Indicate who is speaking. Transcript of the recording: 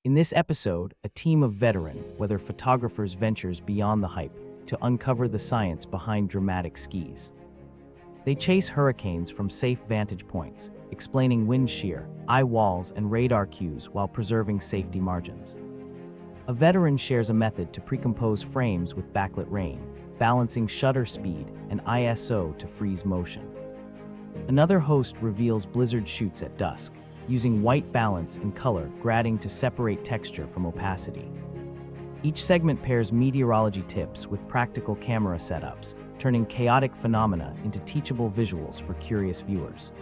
Speaker 1: In this episode, a team of veteran, weather photographers ventures beyond the hype to uncover the science behind dramatic skis. They chase hurricanes from safe vantage points, explaining wind shear, eye walls, and radar cues while preserving safety margins. A veteran shares a method to pre-compose frames with backlit rain, balancing shutter speed and ISO to freeze motion. Another host reveals blizzard shoots at dusk, using white balance and color grading to separate texture from opacity. Each segment pairs meteorology tips with practical camera setups, turning chaotic phenomena into teachable visuals for curious viewers.